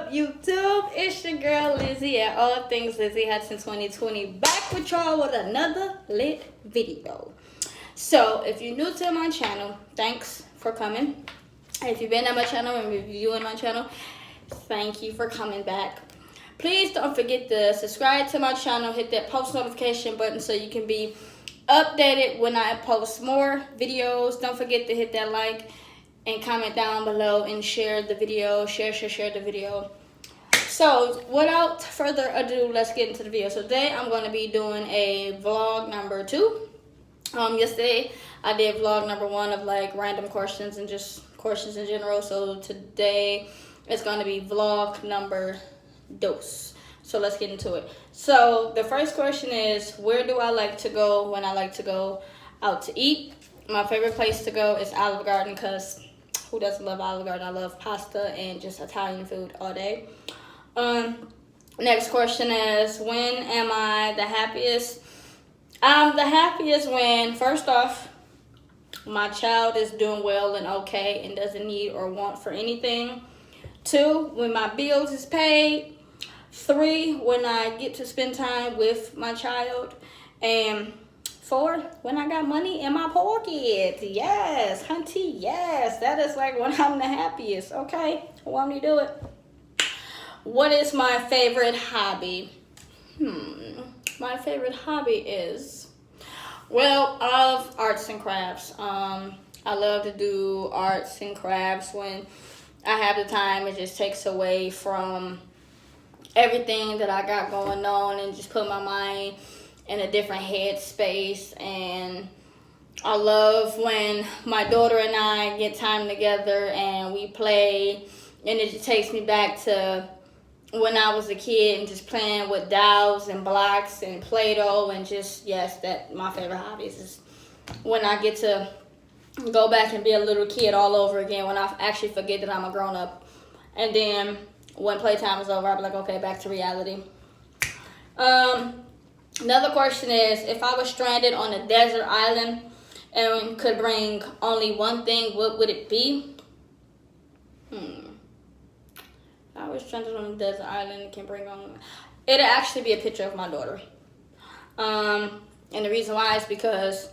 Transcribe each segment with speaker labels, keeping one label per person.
Speaker 1: up, YouTube? It's your girl Lizzie at All Things Lizzie Hudson 2020, back with y'all with another lit video. So, if you're new to my channel, thanks for coming. If you've been on my channel and reviewing my channel, thank you for coming back. Please don't forget to subscribe to my channel, hit that post notification button so you can be updated when I post more videos. Don't forget to hit that like and comment down below and share the video. Share the video. So without further ado, let's get into the video. So today I'm going to be doing a vlog number 2. Yesterday I did vlog number 1 of like random questions and just questions in general. So today it's going to be vlog number 2. So let's get into it. So the first question is, where do I like to go when I like to go out to eat? My favorite place to go is Olive Garden, because who doesn't love Olive Garden? I love pasta and just Italian food all day. Next question is, when am I the happiest? I'm the happiest when, first off, my child is doing well and okay and doesn't need or want for anything. 2, when my bills is paid. 3, when I get to spend time with my child. And 4, when I got money in my pocket. Yes, hunty, yes. That is like when I'm the happiest. Okay, want me to do it? What is my favorite hobby? My favorite hobby is, well, I love arts and crafts. I love to do arts and crafts when I have the time. It just takes away from everything that I got going on and just put my mind in a different headspace. And I love when my daughter and I get time together and we play, and it just takes me back to when I was a kid and just playing with dolls and blocks and Play-Doh, and just, yes, that my favorite hobbies is when I get to go back and be a little kid all over again, when I actually forget that I'm a grown-up. And then when playtime is over, I'll be like, okay, back to reality. Another question is, if I was stranded on a desert island and could bring only one thing, what would it be? If I was stranded on a desert island and can bring on, it'd actually be a picture of my daughter. And the reason why is because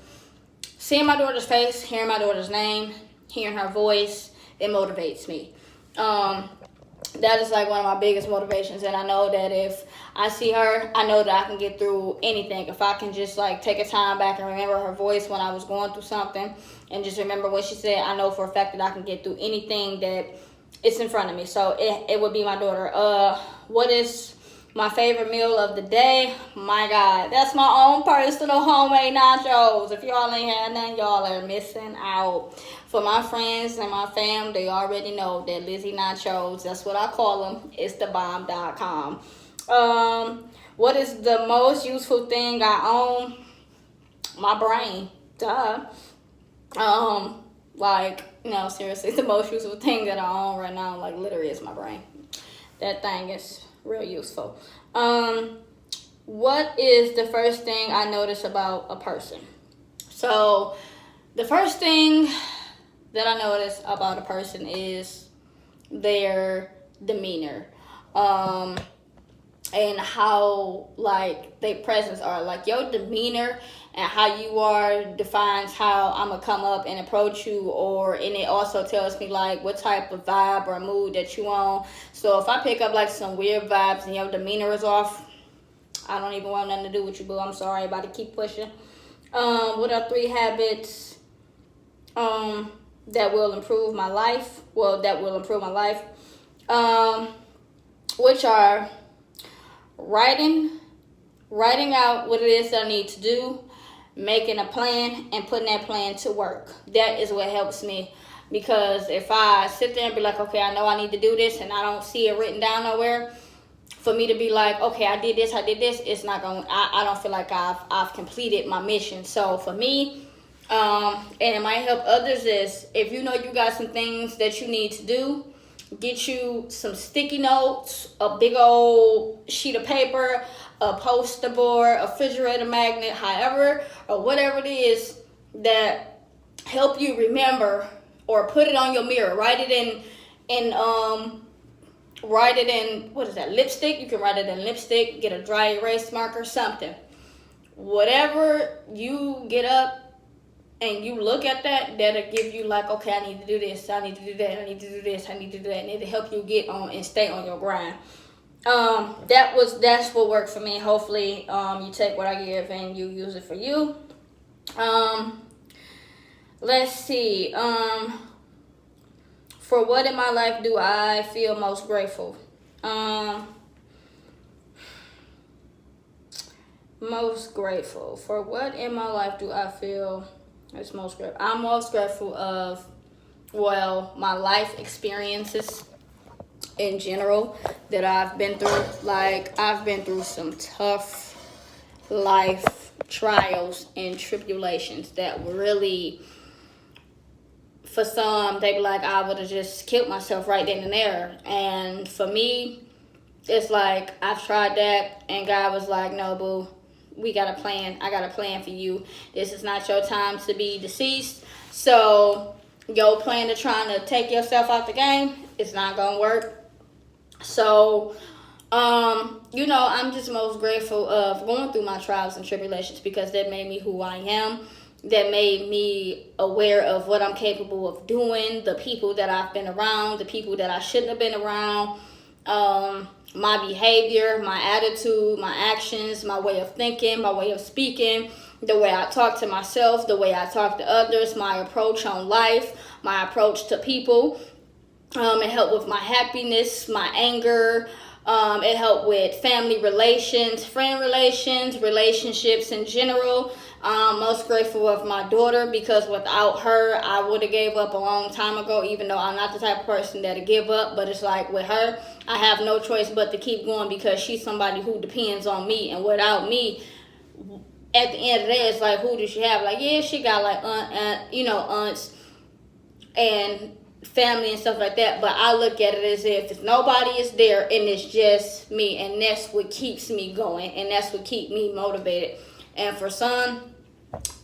Speaker 1: seeing my daughter's face, hearing my daughter's name, hearing her voice, it motivates me. That is like one of my biggest motivations, and I know that if I see her, I know that I can get through anything. If I can just like take a time back and remember her voice when I was going through something, and just remember what she said, I know for a fact that I can get through anything that is in front of me. So it would be my daughter. What is my favorite meal of the day? My God, that's my own personal homemade nachos. If y'all ain't had none, y'all are missing out. For my friends and my fam, they already know that Lizzie Nachos, that's what I call them, it's thebomb.com. What is the most useful thing I own? My brain. Duh. Like, no, seriously, the most useful thing that I own right now, like, literally, is my brain. That thing is real useful. What is the first thing I notice about a person? So the first thing that I notice about a person is their demeanor, and how like their presence are. Like your demeanor and how you are defines how I'm gonna come up and approach you, and it also tells me like what type of vibe or mood that you on. So if I pick up like some weird vibes and your demeanor is off, I don't even want nothing to do with you, boo. I'm sorry, about to keep pushing. What are 3 habits that will improve my life? Well, that will improve my life. Which are writing out what it is that I need to do, making a plan, and putting that plan to work. That is what helps me, because if I sit there and be like, okay, I know I need to do this, and I don't see it written down nowhere, for me to be like, okay, I did this, it's not going, I don't feel like I've completed my mission. So for me, and it might help others, is if you know you got some things that you need to do, get you some sticky notes, a big old sheet of paper, a poster board, a refrigerator magnet, however or whatever it is that help you remember, or put it on your mirror. Write it in write it in, what is that, lipstick? You can write it in lipstick, get a dry erase marker, something. Whatever you get up and you look at that, that'll give you like, okay, I need to do this, I need to do that, I need to do this, I need to do that, and it'll help you get on and stay on your grind. That's what worked for me. Hopefully, you take what I give and you use it for you. Let's see. For what in my life do I feel most grateful? Most grateful. For what in my life do I feel is most grateful? I'm most grateful of, well, my life experiences in general that I've been through. Like, I've been through some tough life trials and tribulations that were really, for some, they be like, I would have just killed myself right then and there. And for me, it's like, I've tried that, and God was like, no, boo, we got a plan. I got a plan for you. This is not your time to be deceased. So your plan to trying to take yourself out the game, it's not going to work. So, I'm just most grateful of going through my trials and tribulations, because that made me who I am. That made me aware of what I'm capable of doing, the people that I've been around, the people that I shouldn't have been around, my behavior, my attitude, my actions, my way of thinking, my way of speaking, the way I talk to myself, the way I talk to others, my approach on life, my approach to people. It helped with my happiness, my anger. It helped with family relations, friend relations, relationships in general. Most grateful of my daughter, because without her, I would have gave up a long time ago, even though I'm not the type of person that'll give up. But it's like, with her, I have no choice but to keep going, because she's somebody who depends on me. And without me, at the end of the day, it's like, who does she have? Like, yeah, she got like aunts and family and stuff like that, but I look at it as if nobody is there and it's just me, and that's what keeps me going, and that's what keeps me motivated. And for some,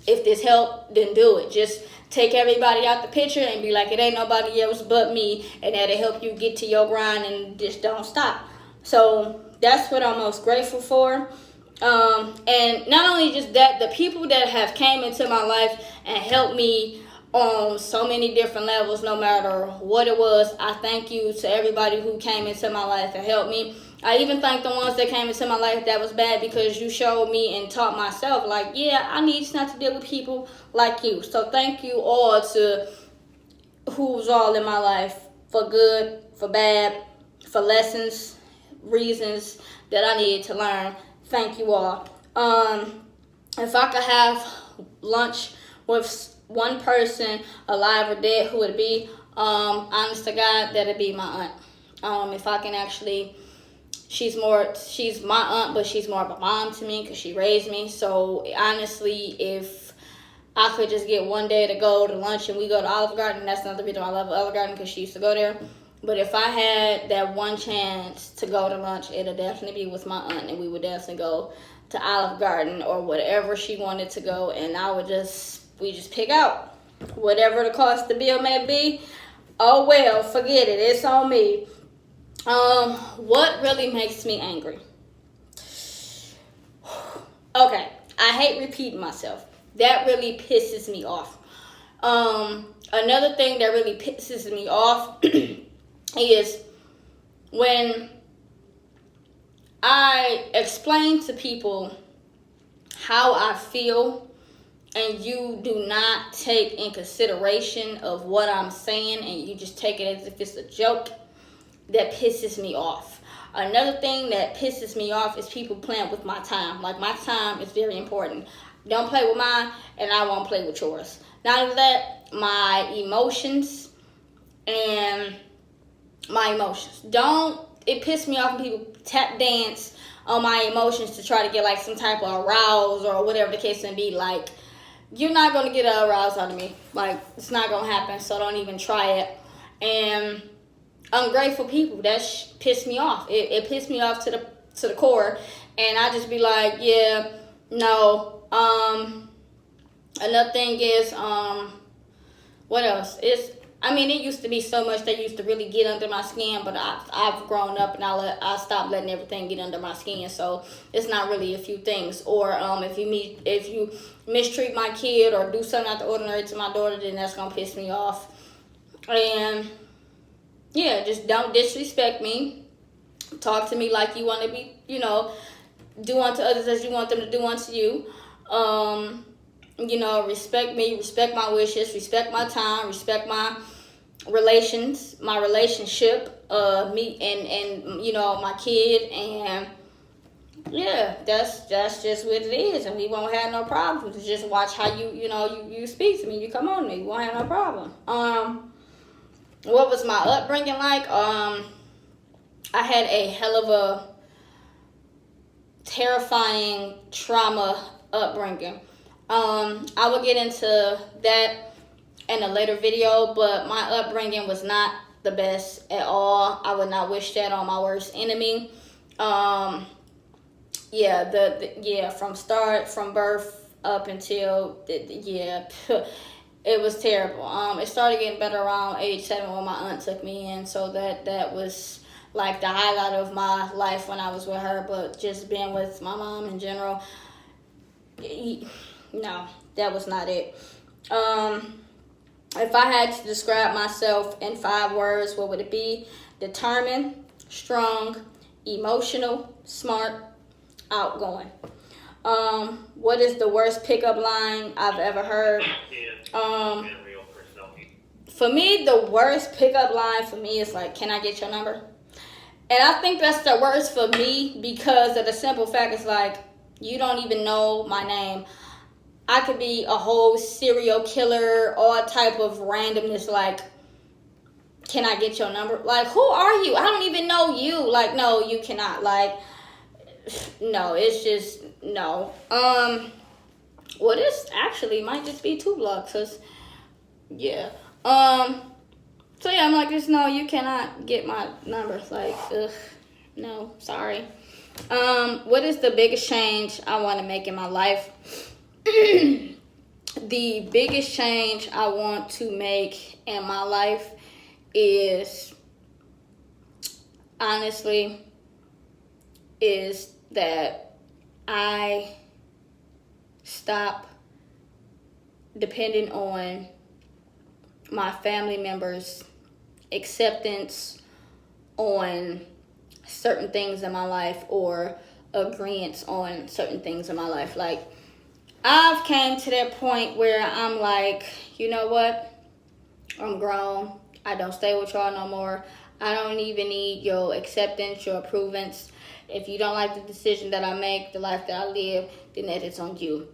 Speaker 1: if this help, then do it. Just take everybody out the picture and be like, it ain't nobody else but me, and that'll help you get to your grind, and just don't stop. So that's what I'm most grateful for. And not only just that, the people that have came into my life and helped me on so many different levels, no matter what it was. I thank you to everybody who came into my life and helped me. I even thank the ones that came into my life that was bad, because you showed me and taught myself, like, yeah, I need not to deal with people like you. So thank you all to who's all in my life, for good, for bad, for lessons, reasons that I needed to learn. Thank you all. If I could have lunch with one person, alive or dead, who would it be? Honest to God, that'd be my aunt. If I can actually, she's my aunt, but she's more of a mom to me, because she raised me. So honestly, if I could just get one day to go to lunch and we go to Olive Garden, that's another reason I love Olive Garden, because she used to go there. But if I had that one chance to go to lunch, it'll definitely be with my aunt, and we would definitely go to Olive Garden or whatever she wanted to go, and we just pick out whatever the cost of the bill may be. Oh well, forget it. It's on me. What really makes me angry? Okay, I hate repeating myself. That really pisses me off. Another thing that really pisses me off is when I explain to people how I feel, and you do not take in consideration of what I'm saying, and you just take it as if it's a joke. That pisses me off. Another thing that pisses me off is people playing with my time. Like, my time is very important. Don't play with mine, and I won't play with yours. Not only that, my emotions. It pisses me off when people tap dance on my emotions to try to get like some type of arousal or whatever the case may be. Like, you're not going to get an arousal out of me. Like, it's not going to happen, so don't even try it. And ungrateful people, that piss me off. It pissed me off to the core, and I just be like, yeah, no. Another thing is, what else? I mean, it used to be so much that used to really get under my skin, but I've grown up and I stopped letting everything get under my skin. So it's not really a few things. Or if you mistreat my kid or do something out the ordinary to my daughter, then that's gonna piss me off. And yeah, just don't disrespect me. Talk to me like you want to be, do unto others as you want them to do unto you. Respect me, respect my wishes, respect my time, respect my relationship, me and my kid, and yeah, that's just what it is, and we won't have no problems. Just watch how you speak to me. You come on to me, we won't have no problem. What was my upbringing like? I had a hell of a terrifying trauma upbringing. I will get into that in a later video, but my upbringing was not the best at all. I would not wish that on my worst enemy. From birth up until it was terrible. It started getting better around age 7 when my aunt took me in, so that was like the highlight of my life when I was with her. But just being with my mom in general, no, that was not it. If I had to describe myself in 5 words, what would it be? Determined, strong, emotional, smart, outgoing. What is the worst pickup line I've ever heard? For me, the worst pickup line for me is like, can I get your number? And I think that's the worst for me because of the simple fact it's like, you don't even know my name. I could be a whole serial killer, all type of randomness, like, can I get your number? Like, who are you? I don't even know you. Like, no, you cannot. Like, no, it's just, no. Well, this actually might just be 2 blocks, cause, yeah. So yeah, I'm like, just no, you cannot get my number. Like, ugh, no, sorry. What is the biggest change I want to make in my life? The biggest change I want to make in my life is, honestly, is that I stop depending on my family members' acceptance on certain things in my life or agreements on certain things in my life. Like, I've came to that point where I'm like, you know what? I'm grown. I don't stay with y'all no more. I don't even need your acceptance, your approvance. If you don't like the decision that I make, the life that I live, then that is on you.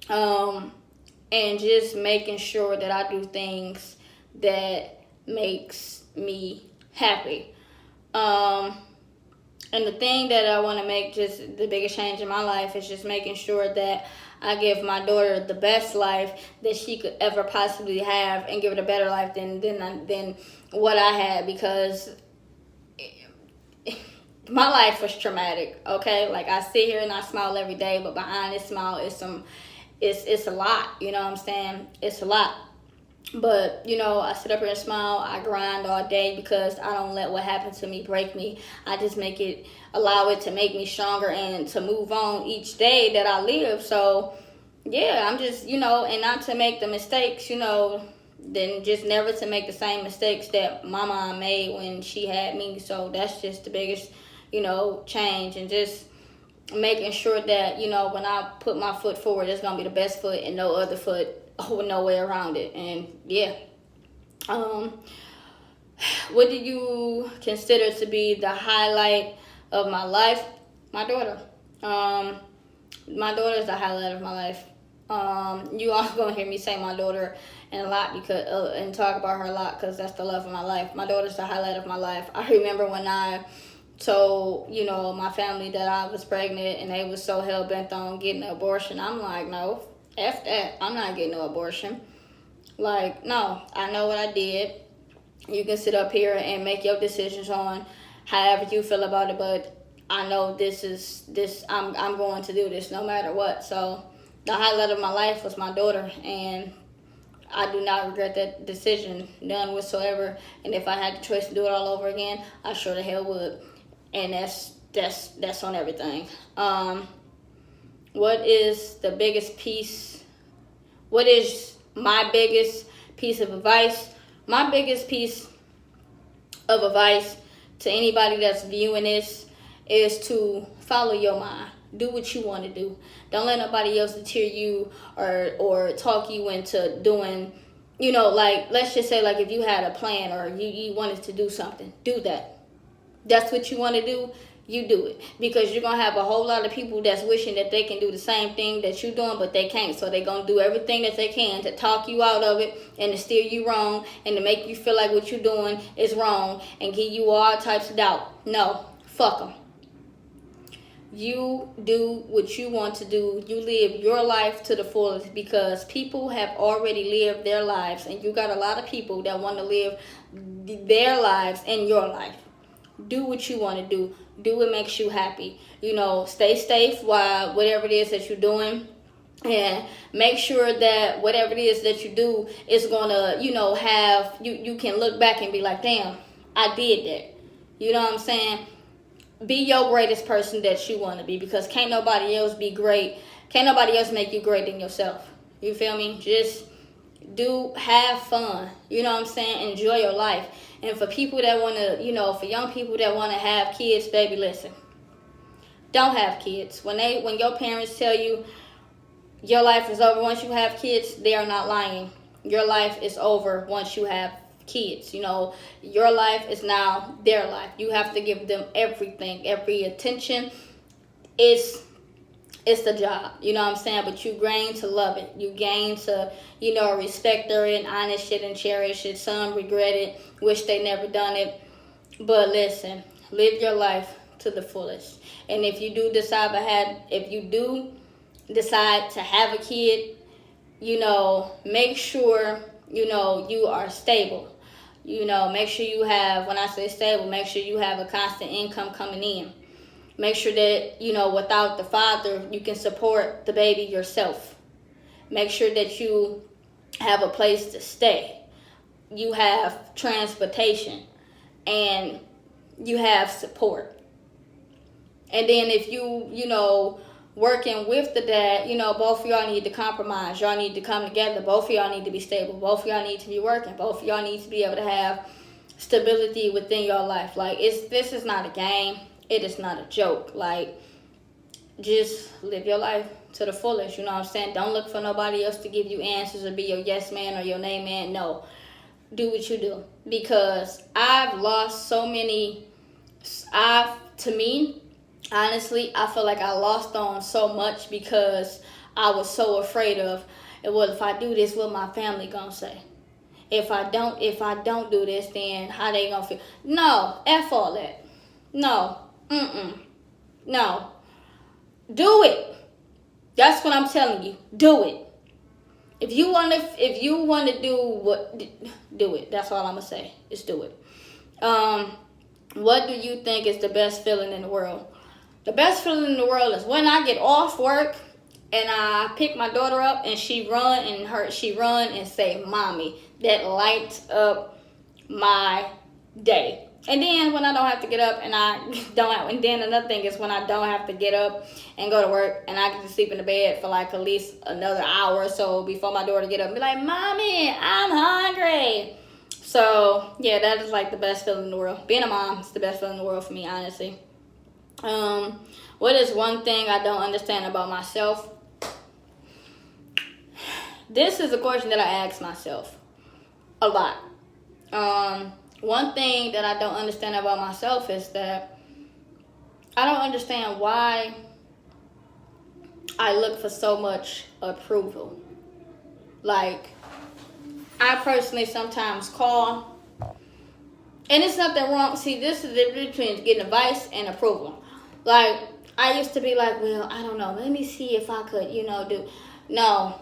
Speaker 1: And just making sure that I do things that makes me happy. And the thing that I want to make just the biggest change in my life is just making sure that I give my daughter the best life that she could ever possibly have and give her a better life than what I had, because my life was traumatic, okay? Like, I sit here and I smile every day, but behind this smile it's a lot, you know what I'm saying? It's a lot. But, I sit up here and smile. I grind all day because I don't let what happened to me break me. I just allow it to make me stronger and to move on each day that I live. So, yeah, I'm just, and not to make the mistakes, then just never to make the same mistakes that my mom made when she had me. So that's just the biggest, change, and just making sure that, when I put my foot forward, it's going to be the best foot and no other foot. No way around it. And yeah, what do you consider to be the highlight of my life? My daughter. My daughter is the highlight of my life. You all gonna hear me say my daughter and a lot because and talk about her a lot because that's the love of my life. My daughter's the highlight of my life. I remember when I told my family that I was pregnant and they was so hell bent on getting an abortion. I'm like, no. F that. I'm not getting no abortion. Like, no. I know what I did. You can sit up here and make your decisions on however you feel about it, but I know I'm going to do this no matter what. So the highlight of my life was my daughter, and I do not regret that decision, none whatsoever. And if I had the choice to do it all over again, I sure the hell would. And that's on everything. What is the biggest piece? What is my biggest piece of advice? My biggest piece of advice to anybody that's viewing this is to follow your mind. Do what you want to do. Don't let nobody else deter you or talk you into doing, like, let's just say, like, if you had a plan or you wanted to do something, do that. That's what you want to do, you do it. Because you're going to have a whole lot of people that's wishing that they can do the same thing that you're doing, but they can't. So they're going to do everything that they can to talk you out of it and to steer you wrong and to make you feel like what you're doing is wrong and give you all types of doubt. No, fuck them. You do what you want to do. You live your life to the fullest, because people have already lived their lives, and you got a lot of people that want to live their lives in your life. Do what you want to do. Do what makes you happy. Stay safe while whatever it is that you're doing. And make sure that whatever it is that you do is going to, have, you can look back and be like, damn, I did that. You know what I'm saying? Be your greatest person that you want to be, because can't nobody else be great. Can't nobody else make you great than yourself. You feel me? Just have fun. You know what I'm saying? Enjoy your life. And for people that want to, for young people that want to have kids, baby, listen. Don't have kids. When your parents tell you your life is over once you have kids, they are not lying. Your life is over once you have kids. Your life is now their life. You have to give them everything, every attention. It's the job, you know what I'm saying? But you gain to love it. You gain to, respect her and honest it and cherish it. Some regret it, wish they never done it. But listen, live your life to the fullest. And if you do decide to have a kid, make sure, you are stable. Make sure you have, when I say stable, make sure you have a constant income coming in. Make sure that, without the father, you can support the baby yourself. Make sure that you have a place to stay. You have transportation. And you have support. And then if you, working with the dad, both of y'all need to compromise. Y'all need to come together. Both of y'all need to be stable. Both of y'all need to be working. Both of y'all need to be able to have stability within your life. Like, this is not a game. It is not a joke. Like, just live your life to the fullest. You know what I'm saying? Don't look for nobody else to give you answers or be your yes man or your nay man. No. Do what you do. Because I've lost so many. To me, honestly, I feel like I lost on so much because I was so afraid of, well, if I do this, what my family gonna say? If I don't do this, then how they gonna feel? No, F all that. No. No. Do it. That's what I'm telling you. Do it. If you want to do it. That's all I'm gonna say. Just do it. What do you think is the best feeling in the world? The best feeling in the world is when I get off work and I pick my daughter up and she run and say, "Mommy." That lights up my day. And then when I don't have to get up and then another thing is when I don't have to get up and go to work and I get to sleep in the bed for like at least another hour or so before my daughter get up and be like, "Mommy, I'm hungry." So yeah, that is like the best feeling in the world. Being a mom is the best feeling in the world for me, honestly. What is one thing I don't understand about myself? This is a question that I ask myself a lot. One thing that I don't understand about myself is that I don't understand why I look for so much approval. Like, I personally sometimes call, and it's nothing wrong. See, this is the difference between getting advice and approval. Like, I used to be like, well, I don't know. Let me see if I could, do. No.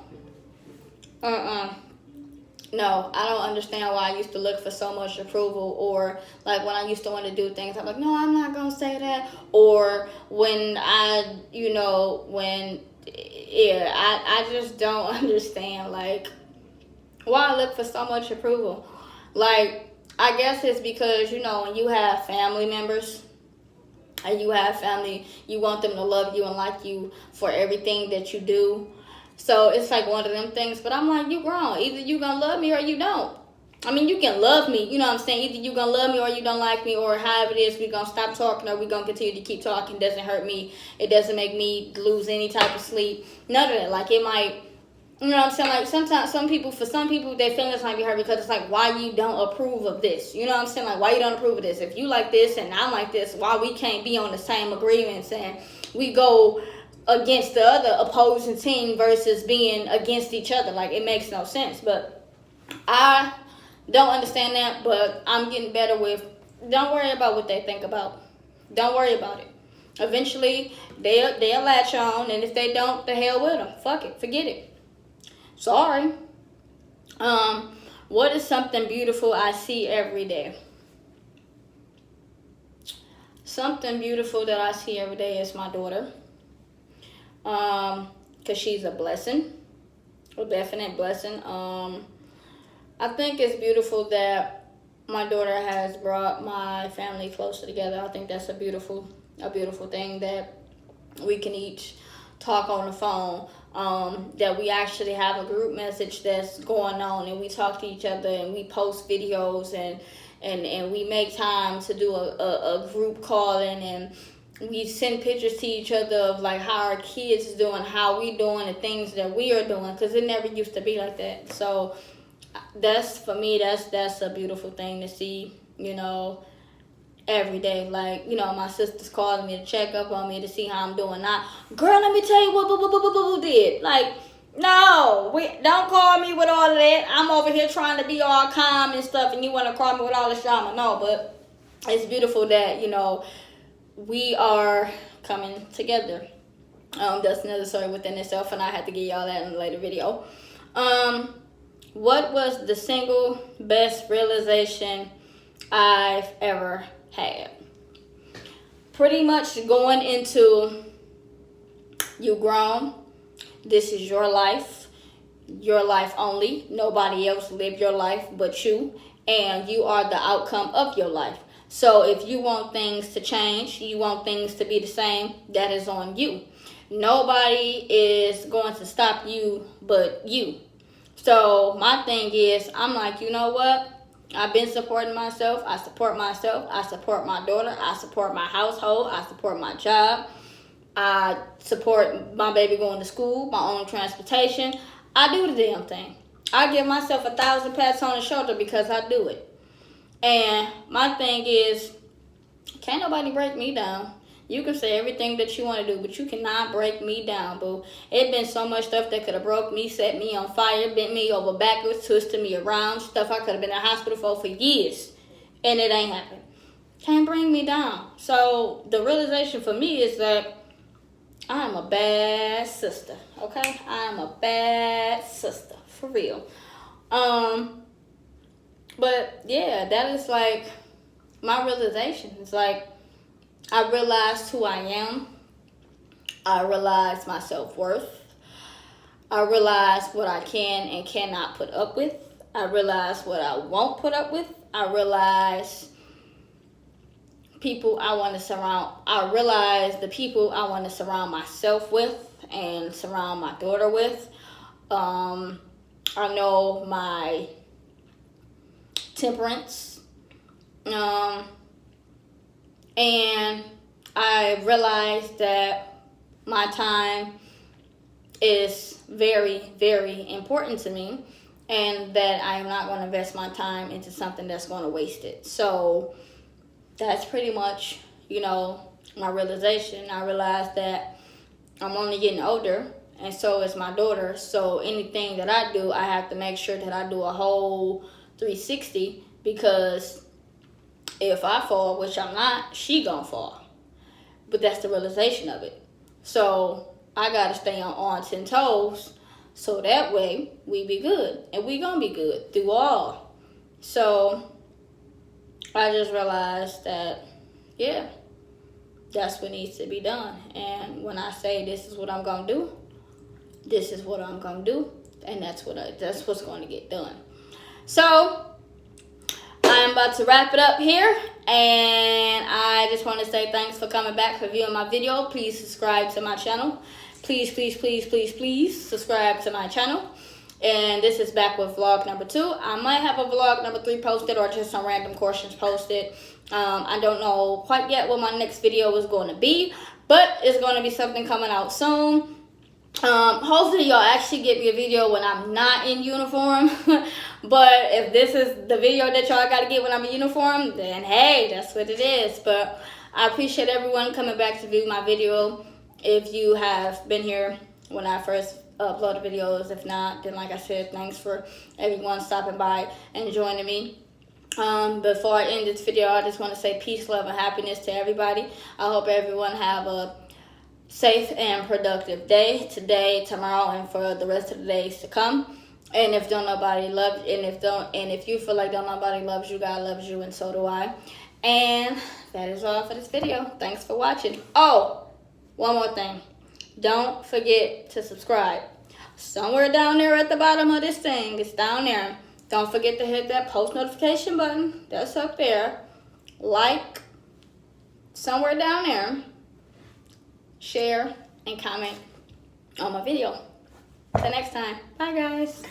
Speaker 1: No, I don't understand why I used to look for so much approval, or like when I used to want to do things, I'm like, no, I'm not going to say that. Or when I just don't understand, like, Why look for so much approval? Like, I guess it's because, you know, when you have family members and you have family, you want them to love you and like you for everything that you do. So it's like one of them things. But I'm like, you grown. Either you gonna love me or you don't. I mean, you can love me. You know what I'm saying? Either you gonna love me or you don't like me, or however it is, we gonna stop talking or we gonna continue to keep talking. It doesn't hurt me. It doesn't make me lose any type of sleep. None of that. Like, it might, you know what I'm saying? Like, sometimes for some people, their feelings might be hurt because it's like, why you don't approve of this? You know what I'm saying? Like, why you don't approve of this? If you like this and I'm like this, why we can't be on the same agreements and we go against the other opposing team versus being against each other? Like, it makes no sense. But I don't understand that, but I'm getting better with, don't worry about what they think about. Don't worry about it. Eventually, they'll latch on, and if they don't, the hell with them. Fuck it. Forget it. Sorry. What is something beautiful I see every day? Something beautiful that I see every day is my daughter. Cause she's a blessing, a definite blessing. I think it's beautiful that my daughter has brought my family closer together. I think that's a beautiful thing, that we can each talk on the phone. That we actually have a group message that's going on, and we talk to each other, and we post videos, and we make time to do a group calling, and we send pictures to each other of like how our kids is doing, how we doing, the things that we are doing, because it never used to be like that. So that's, for me, that's a beautiful thing to see, you know, every day. Like, you know, my sister's calling me to check up on me to see how I'm doing. Not, girl, let me tell you what boo did. Like, no, don't call me with all of that. I'm over here trying to be all calm and stuff, and you want to call me with all this drama. No, but it's beautiful that, you know, we are coming together. That's another story within itself, and I had to give y'all that in a later video. What was the single best realization I've ever had? Pretty much going into, you grown, this is your life only, nobody else live your life but you, and you are the outcome of your life. So if you want things to change, you want things to be the same, that is on you. Nobody is going to stop you but you. So my thing is, I'm like, you know what? I've been supporting myself. I support myself. I support my daughter. I support my household. I support my job. I support my baby going to school, my own transportation. I do the damn thing. I give myself 1,000 pats on the shoulder because I do it. And my thing is, can't nobody break me down. You can say everything that you want to do, but you cannot break me down, boo. It been so much stuff that could have broke me, set me on fire, bent me over backwards, twisted me around, stuff I could have been in the hospital for years, and it ain't happened. Can't bring me down. So the realization for me is that I am a bad sister, okay? I am a bad sister, for real. But yeah, that is like my realization. It's like, I realized who I am. I realized my self-worth. I realized what I can and cannot put up with. I realized what I won't put up with. I realized people I want to surround. I realized the people I want to surround myself with and surround my daughter with. I know my temperance. And I realized that my time is very, very important to me, and that I am not going to invest my time into something that's going to waste it. So that's pretty much, you know, my realization. I realized that I'm only getting older, and so is my daughter. So anything that I do, I have to make sure that I do a whole 360, because if I fall, which I'm not, she gonna fall. But that's the realization of it. So I gotta stay on 10 toes, so that way we be good, and we gonna be good through all. So I just realized that, yeah, that's what needs to be done. And when I say this is what I'm gonna do, this is what I'm gonna do, and that's what's going to get done. So I'm about to wrap it up here, and I just want to say thanks for coming back for viewing my video. Please subscribe to my channel. Please, please, please, please, please subscribe to my channel. And this is back with vlog number 2. I might have a vlog number 3 posted, or just some random questions posted. I don't know quite yet what my next video is going to be, but it's going to be something coming out soon. Hopefully y'all actually get me a video when I'm not in uniform. But if this is the video that y'all got to get when I'm in uniform, then hey, that's what it is. But I appreciate everyone coming back to view my video. If you have been here when I first upload videos, if not, then like I said, thanks for everyone stopping by and joining me. Before I end this video, I just want to say peace, love, and happiness to everybody. I hope everyone have a safe and productive day today, tomorrow, and for the rest of the days to come. And if if you feel like don't nobody loves you, God loves you, and so do I. And that is all for this video. Thanks for watching. Oh, one more thing. Don't forget to subscribe. Somewhere down there at the bottom of this thing, it's down there. Don't forget to hit that post notification button. That's up there. Like, somewhere down there. Share and comment on my video. Till next time. Bye, guys.